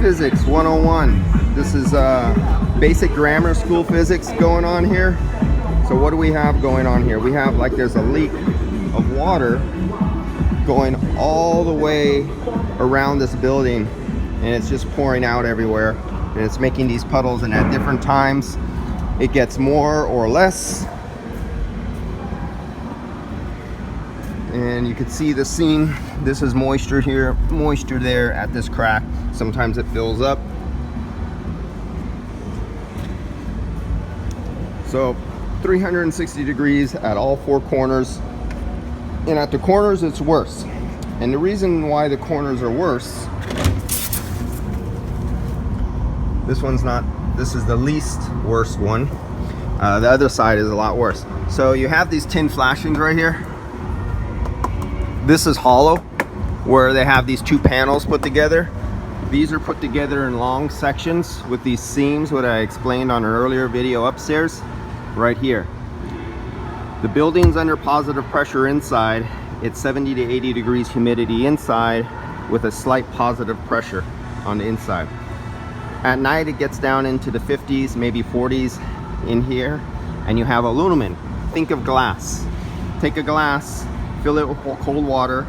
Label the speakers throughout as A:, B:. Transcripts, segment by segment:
A: Physics 101. This is basic grammar school physics going on here. So what do we have going on here? We have like there's a leak of water going all the way around this building, and it's just pouring out everywhere, and it's making these puddles, and at different times it gets more or less. And you can see the seam. This is moisture here, moisture there at this crack. Sometimes it fills up. So 360 degrees at all four corners. And at the corners it's worse. And the reason why the corners are worse, this is the least worst one. The other side is a lot worse. So you have these tin flashings right here. This is hollow, where they have these two panels put together. These are put together in long sections with these seams, what I explained on an earlier video upstairs, right here. The building's under positive pressure inside. It's 70 to 80 degrees humidity inside with a slight positive pressure on the inside. At night it gets down into the 50s, maybe 40s in here, and you have aluminum. Think of glass. Take a glass, fill it with cold water,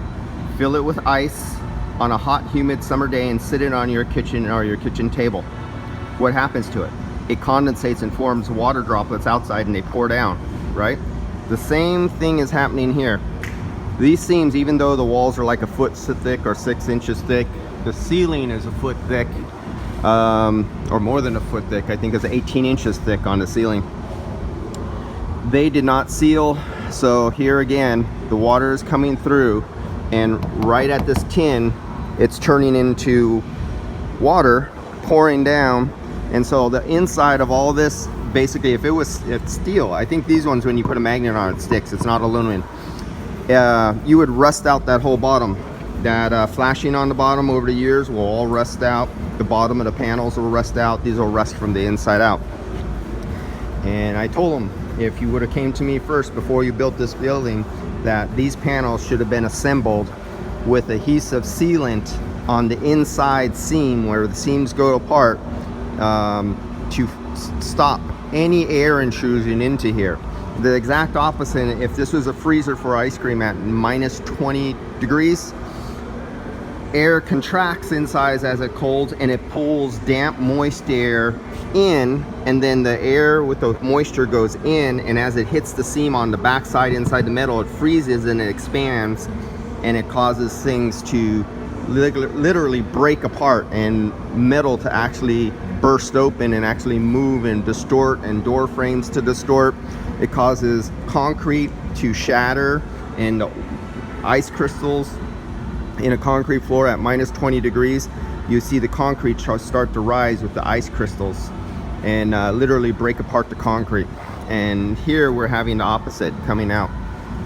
A: fill it with ice on a hot, humid summer day, and sit it on your kitchen or your kitchen table. What happens to it? It condensates and forms water droplets outside, and they pour down, right? The same thing is happening here. These seams, even though the walls are like a foot thick or 6 inches thick, the ceiling is a foot thick, or more than a foot thick. I think it's 18 inches thick on the ceiling. They did not seal. So here again, the water is coming through, and right at this tin, it's turning into water pouring down. And so the inside of all this, basically, if it's steel, I think these ones, when you put a magnet on it, sticks. It's not aluminum. You would rust out that whole bottom. That flashing on the bottom over the years will all rust out. The bottom of the panels will rust out. These will rust from the inside out. And I told them, if you would have came to me first before you built this building, that these panels should have been assembled with adhesive sealant on the inside seam where the seams go apart, to stop any air intrusion into here. The exact opposite, if this was a freezer for ice cream at minus 20 degrees, air contracts inside as it colds, and it pulls damp, moist air in, and then the air with the moisture goes in, and as it hits the seam on the back side inside the metal, it freezes and it expands, and it causes things to literally break apart, and metal to actually burst open and actually move and distort, and door frames to distort. It causes concrete to shatter, and ice crystals in a concrete floor at minus 20 degrees, you see the concrete start to rise with the ice crystals and literally break apart the concrete. And here we're having the opposite coming out.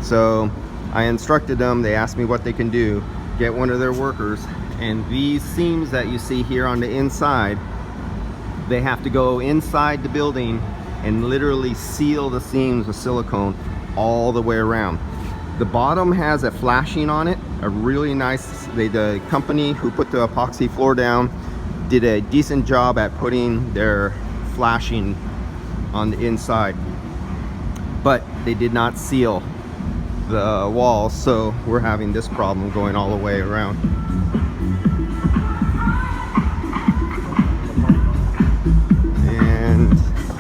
A: So I instructed them, they asked me what they can do, get one of their workers, and these seams that you see here on the inside, they have to go inside the building and literally seal the seams with silicone all the way around. The bottom has a flashing on it, a really nice, the company who put the epoxy floor down did a decent job at putting their flashing on the inside, but they did not seal the walls, so we're having this problem going all the way around. And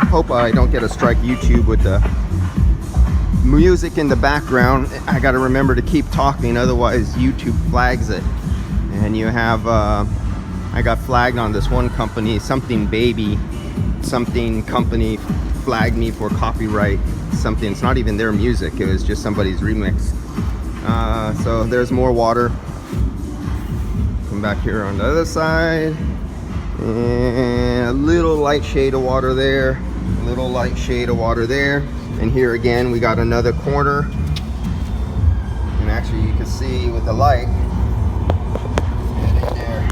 A: hope I don't get a strike YouTube with the music in the background. I got to remember to keep talking, otherwise YouTube flags it. And you have I got flagged on this one company, something company flagged me for copyright something. It's not even their music, it was just somebody's remix. So there's more water. Come back here on the other side, and a little light shade of water there, a little light shade of water there. And here again we got another corner, and actually you can see with the light there,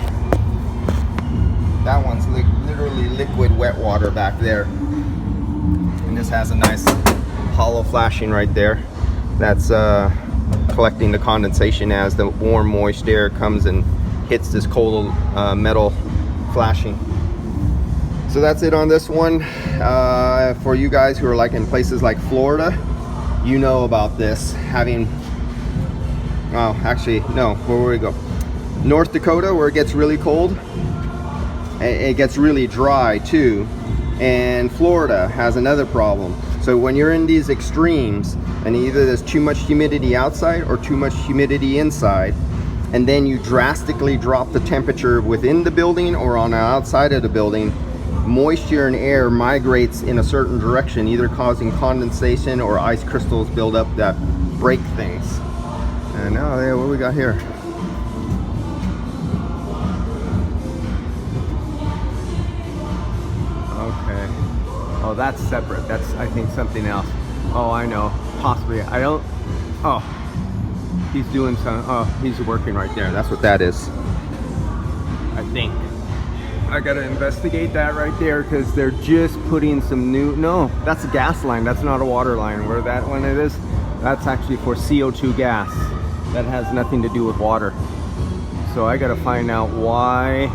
A: that one's literally liquid wet water back there, and this has a nice hollow flashing right there. That's collecting the condensation as the warm moist air comes and hits this cold metal flashing. So that's it on this one. For you guys who are like in places like Florida, you know about this. Having, oh, actually, no, where would we go? North Dakota, where it gets really cold. It gets really dry too. And Florida has another problem. So when you're in these extremes, and either there's too much humidity outside or too much humidity inside, and then you drastically drop the temperature within the building or on the outside of the building, moisture and air migrates in a certain direction, either causing condensation or ice crystals build up that break things. And now, what do we got here? Okay. Oh, that's separate. That's, I think, something else. Oh, I know. Possibly. I don't. Oh, he's doing some. Oh, he's working right there. That's what that is, I think. I gotta investigate that right there, because they're just putting some new. No, that's a gas line. That's not a water line. Where that one it is, that's actually for CO2 gas. That has nothing to do with water. So I gotta find out why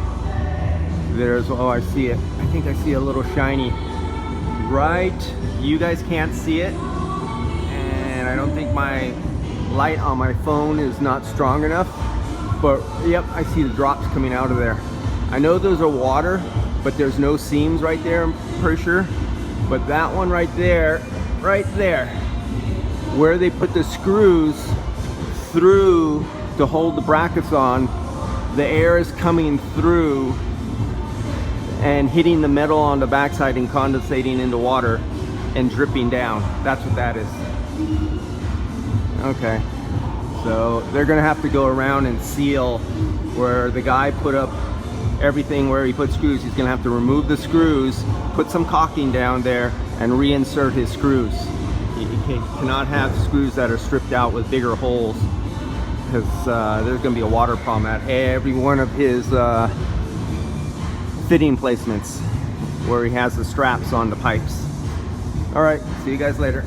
A: there's. Oh, I see it. I think I see a little shiny. Right, you guys can't see it, and I don't think my light on my phone is not strong enough, but yep, I see the drops coming out of there. I know those are water, but there's no seams right there, I'm pretty sure. But that one right there, where they put the screws through to hold the brackets on, the air is coming through and hitting the metal on the backside and condensating into water and dripping down. That's what that is. Okay, so they're gonna have to go around and seal where the guy put up everything where he put screws. He's gonna have to remove the screws, put some caulking down there, and reinsert his screws. He cannot have screws that are stripped out with bigger holes, because there's gonna be a water problem at every one of his fitting placements where he has the straps on the pipes. All right, see you guys later.